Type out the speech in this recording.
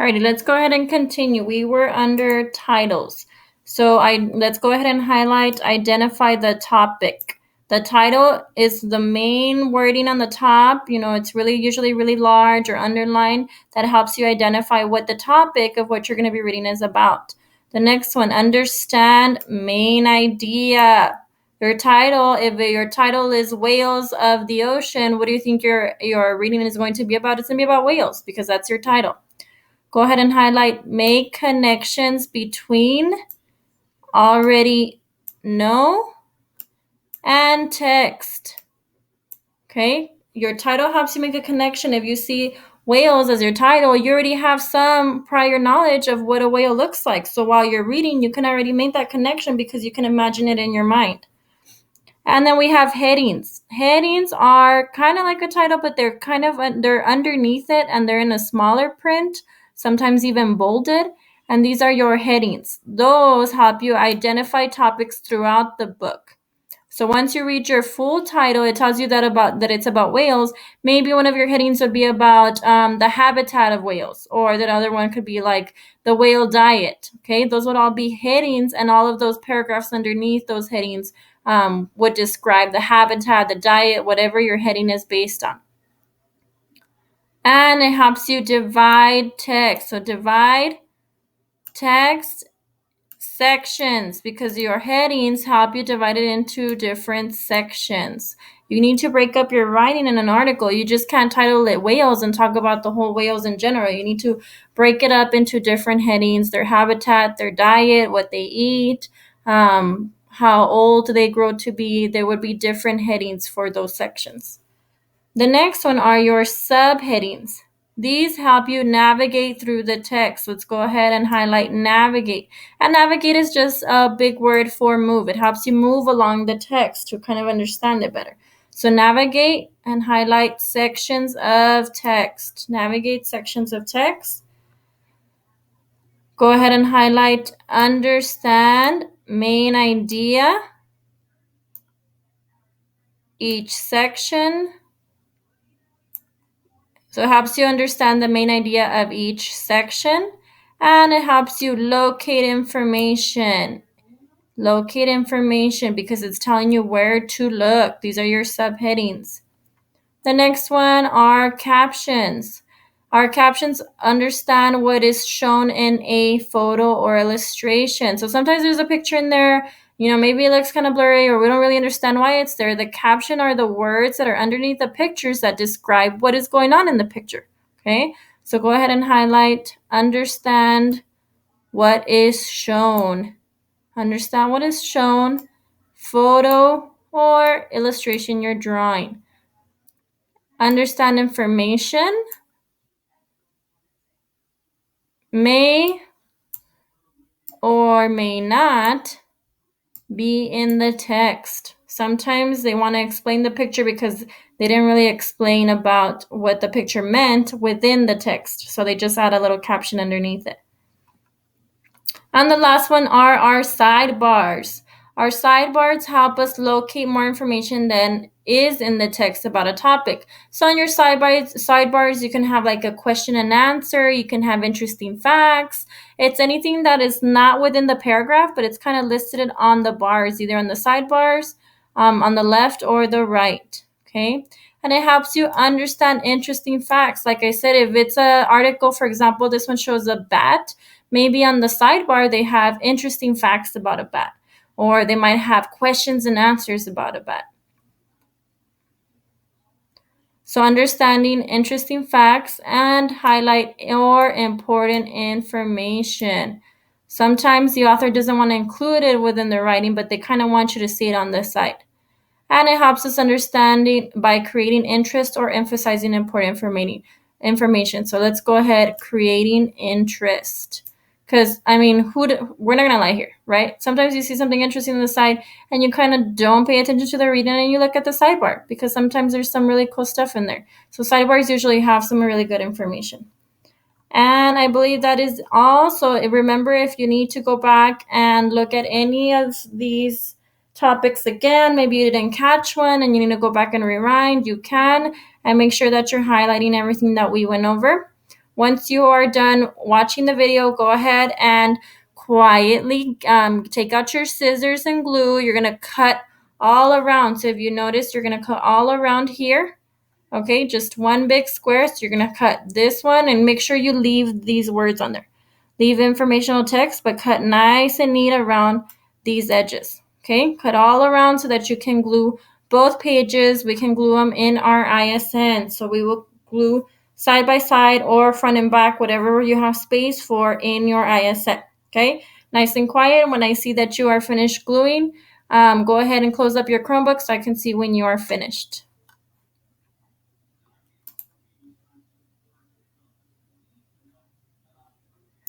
Alrighty, let's go ahead and continue. We were under titles. So let's go ahead and highlight, identify the topic. The title is the main wording on the top. It's usually really large or underlined. That helps you identify what the topic of what you're going to be reading is about. The next one, understand main idea. Your title, if your title is Whales of the Ocean, what do you think your reading is going to be about? It's going to be about whales because that's your title. Go ahead and highlight make connections between already know and text. Okay, your title helps you make a connection. If you see whales as your title, you already have some prior knowledge of what a whale looks like. So while you're reading, you can already make that connection because you can imagine it in your mind. And then we have headings. Headings are kind of like a title, but they're underneath it and they're in a smaller print, sometimes even bolded. And these are your headings. Those help you identify topics throughout the book. So once you read your full title, it tells you that it's about whales. Maybe one of your headings would be about the habitat of whales, or that other one could be like the whale diet. Okay, those would all be headings, and all of those paragraphs underneath those headings would describe the habitat, the diet, whatever your heading is based on. And it helps you divide text. So divide text sections, because your headings help you divide it into different sections. You need to break up your writing in an article. You just can't title it whales and talk about the whole whales in general. You need to break it up into different headings: their habitat, their diet, what they eat, how old they grow to be. There would be different headings for those sections. The next one are your subheadings. These help you navigate through the text. Let's go ahead and highlight navigate. And navigate is just a big word for move. It helps you move along the text to kind of understand it better. So navigate and highlight sections of text. Navigate sections of text. Go ahead and highlight understand main idea. Each section. So it helps you understand the main idea of each section, and it helps you locate information. Locate information because it's telling you where to look. These are your subheadings. The next one are captions. Our captions understand what is shown in a photo or illustration. So sometimes there's a picture in there, maybe it looks kind of blurry or we don't really understand why it's there. The caption are the words that are underneath the pictures that describe what is going on in the picture. Okay, so go ahead and highlight understand what is shown. Understand what is shown, photo or illustration you're drawing. Understand information may or may not be in the text. Sometimes they want to explain the picture because they didn't really explain about what the picture meant within the text. So they just add a little caption underneath it. And the last one are our sidebars. Our sidebars help us locate more information than is in the text about a topic. So on your sidebars, you can have like a question and answer. You can have interesting facts. It's anything that is not within the paragraph, but it's kind of listed on the bars, either on the sidebars, on the left or the right. Okay. And it helps you understand interesting facts. Like I said, if it's an article, for example, this one shows a bat. Maybe on the sidebar, they have interesting facts about a bat, or they might have questions and answers about a bat. So understanding interesting facts and highlight or important information. Sometimes the author doesn't want to include it within the writing, but they kind of want you to see it on the side. And it helps us understanding by creating interest or emphasizing important information. So let's go ahead, creating interest. Because, we're not going to lie here, right? Sometimes you see something interesting on the side and you kind of don't pay attention to the reading and you look at the sidebar because sometimes there's some really cool stuff in there. So sidebars usually have some really good information. And I believe that is all. So remember, if you need to go back and look at any of these topics again, maybe you didn't catch one and you need to go back and rewind, you can, and make sure that you're highlighting everything that we went over. Once you are done watching the video, go ahead and quietly take out your scissors and glue. You're going to cut all around. So if you notice, you're going to cut all around here. Okay, just one big square. So you're going to cut this one and make sure you leave these words on there. Leave informational text, but cut nice and neat around these edges. Okay, cut all around so that you can glue both pages. We can glue them in our ISN. So we will glue side by side or front and back, whatever you have space for in your ISN. Okay, nice and quiet. When I see that you are finished gluing, go ahead and close up your Chromebook so I can see when you are finished.